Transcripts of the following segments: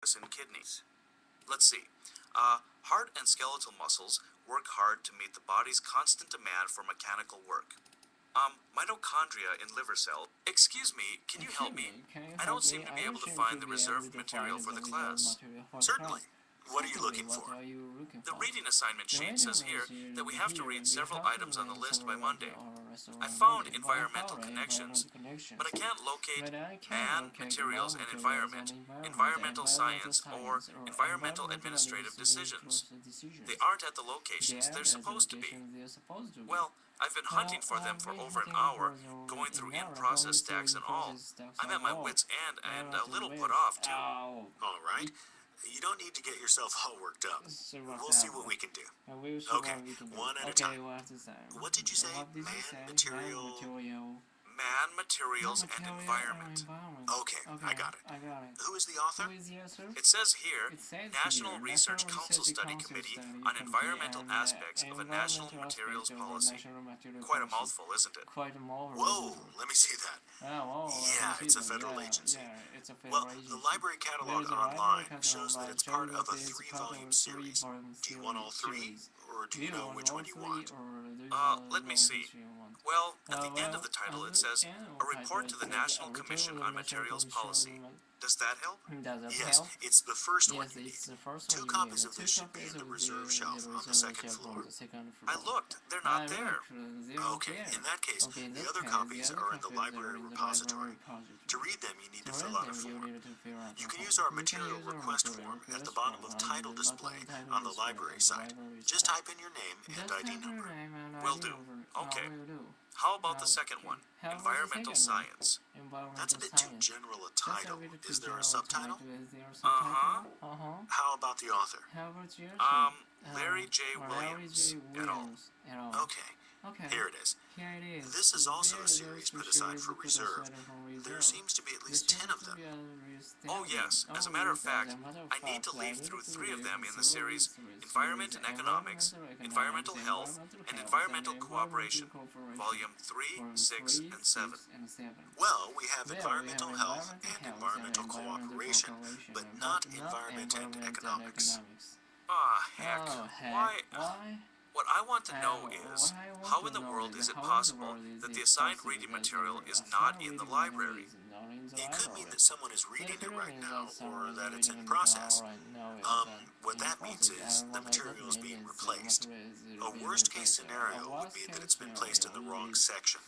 in kidneys. Let's see. Heart and skeletal muscles work hard to meet the body's constant demand for mechanical work. Mitochondria in liver cells. Excuse me, can you help me? I don't seem to be able to find the reserved material for the class. Certainly. What are you looking for? The reading assignment sheet says here that we have to read several items on the list by Monday. I found environmental connections, but I can't locate man, materials, and environment, environmental science, or environmental administrative decisions. They aren't at the locations they're supposed to be. Well, I've been hunting for them for over an hour, going through in-process stacks and all. I'm at my wit's end and a little put off, too. All right. You don't need to get yourself all worked up. We'll see what we can do. Okay, one at a time. What did you say? Man, material... Man, materials, and environment. Okay, I got it. Who is the author? It says here, National Research Council Study Committee on Environmental Aspects of a National Materials Policy. Quite a mouthful, isn't it? Whoa, let me see that. Yeah, it's a federal agency. Well, the library catalog online shows that it's part of a 3-volume series. Do you want all 3, or do you know which one you want? Let me see. Well, at the end of the title it says, A Report to the National Commission on Materials Policy. Does that help? Yes, it's the first one you need. 2 copies of this should be in the reserve shelf on the 2nd floor. I looked. They're not there. Okay, in that case, the other copies are in the library repository. To read them, you need to fill out a form. You can use our material request form at the bottom of title display on the library site. Just type in your name and ID number. Will do. Okay. How about the second one? Environmental science. That's a bit too general a title. Is there a subtitle? Uh-huh. How about the author? Larry J. Williams, et al. Okay, here it is. This is also a series put aside for reserve. There seems to be at least 10 of them. Oh yes, as a matter of fact, I need to leaf through 3 of them in the series Environment and Economics, Environmental Health, and Environmental Cooperation, Volume 3, 6, and 7. Well, we have environmental health and environmental cooperation, but not environment and economics. Ah, heck. Why? What I want to know is, how in the world is it possible that the assigned reading material is not in the library? It could mean that someone is reading it right now, or that it's in process. What that means is the material is being replaced. A worst-case scenario would be that it's been placed in the wrong section,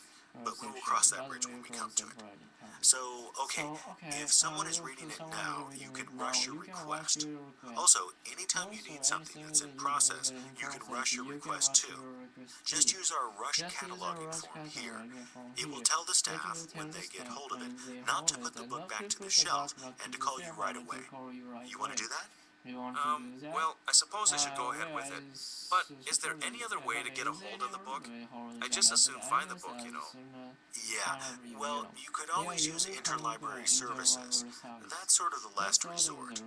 but we will cross that bridge when we come to it. So, okay, if someone is reading it now, you can rush your request. Also, anytime you need something that's in process, you can rush your request too. Just use our rush cataloging form here. It will tell the staff, when they get hold of it, not to put the book back to the shelf and to call you right away. You want to do that? Well, I suppose I should go ahead with it. But is there any other way to get a hold of the book? I just as soon find the book, you know. Yeah, well, you could always use interlibrary services. That's sort of the last resort.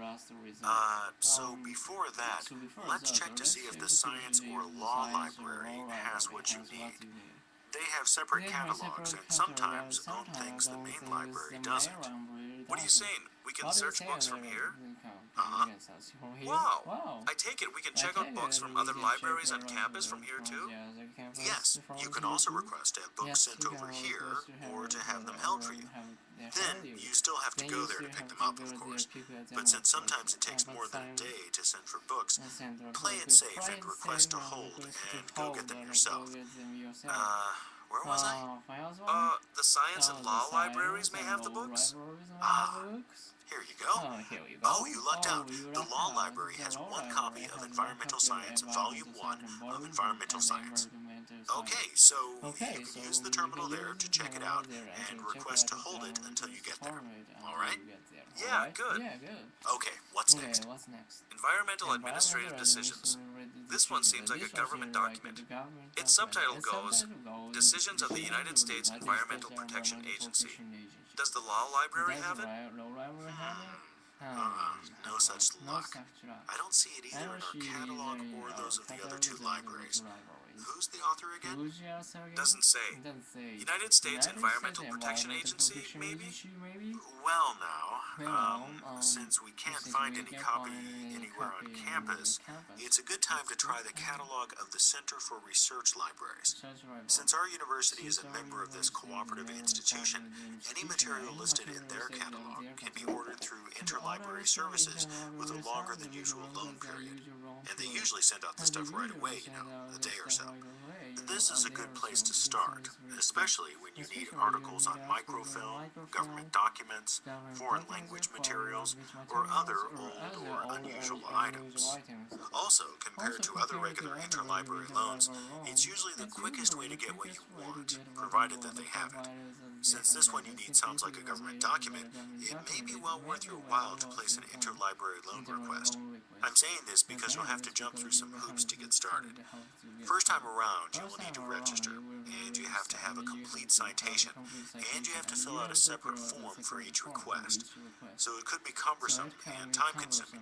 So before that, let's check to see if the science or law library has what you need. They have separate catalogs and sometimes own things the main library doesn't. What are you saying? We can search books from here? Uh-huh. Wow! I take it we can check out books from other libraries on campus from here too? Yes, you can also request to have books sent over here, or to have them held for you. Then, you still have to go there to pick them up, of course. But since sometimes it takes more than a day to send for books, play it safe and request to hold, and go get them yourself. Where was I? The science and law libraries may have the books? Here you go. Oh, you lucked out. The law library has 1 copy of Environmental Science, Volume 1 of Environmental Science. Okay, so you can use the terminal there to check it out and request to hold it until you get there. Alright? Yeah, good. Okay, what's next? Environmental Administrative Decisions. This one seems like a government document. Its subtitle goes, Decisions of the United States Environmental Protection Agency. Does the law library have it? No such luck. I don't see it either in our catalog or those of the other 2 libraries. Who's the author again? Doesn't say. United States Environmental Protection Agency, maybe? Well, now, since we can't find any copy anywhere on campus, it's a good time to try the catalog of the Center for Research Libraries. Since our university is a member of this cooperative institution, any material listed in their catalog can be ordered through interlibrary services with a longer than usual loan period. And they usually send out the stuff right away, a day or so. This is a good place to start, especially when you need articles on microfilm, government documents, foreign language materials, or other old or unusual items. Also, compared to other regular interlibrary loans, it's usually the quickest way to get what you want, provided that they have it. Since this one you need sounds like a government document, it may be well worth your while to place an interlibrary loan request. I'm saying this because you'll have to jump through some hoops to get started. First time around, you will need to register, and you have to have a complete citation, and you have to fill out a separate form for each request. So it could be cumbersome and time-consuming,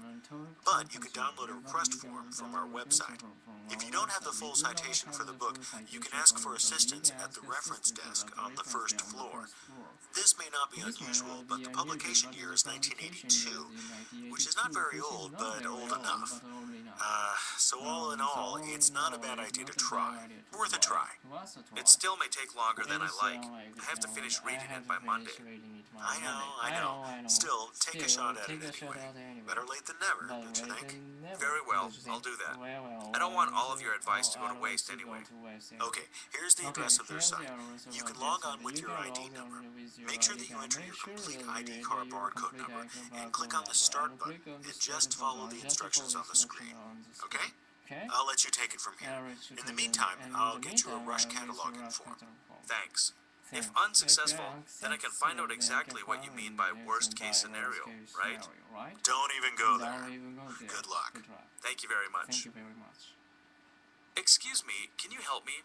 but you can download a request form from our website. If you don't have the full citation for the book, you can ask for assistance at the reference desk on the first floor. This may not be unusual, but the publication year is 1982, which is not very old, but old enough. So all in all, it's not a bad idea to try. Worth a try. It still may take longer than I like. I have to finish reading it by Monday. I know. Still, take a shot at it anyway. Better late than never, don't you think? Very well, I'll do that. I don't want all of your advice to go to waste anyway. Okay, here's the address of their site. You can log on with your ID number. Make sure that you enter your complete ID card barcode number and click on the Start button and just follow the instructions on the screen. Okay? I'll let you take it from here. In the meantime, I'll get you a rush cataloging form. Thanks. If unsuccessful, then I can find out exactly what you mean by worst case scenario, right? Don't even go there. Good luck. Thank you very much. Excuse me, can you help me?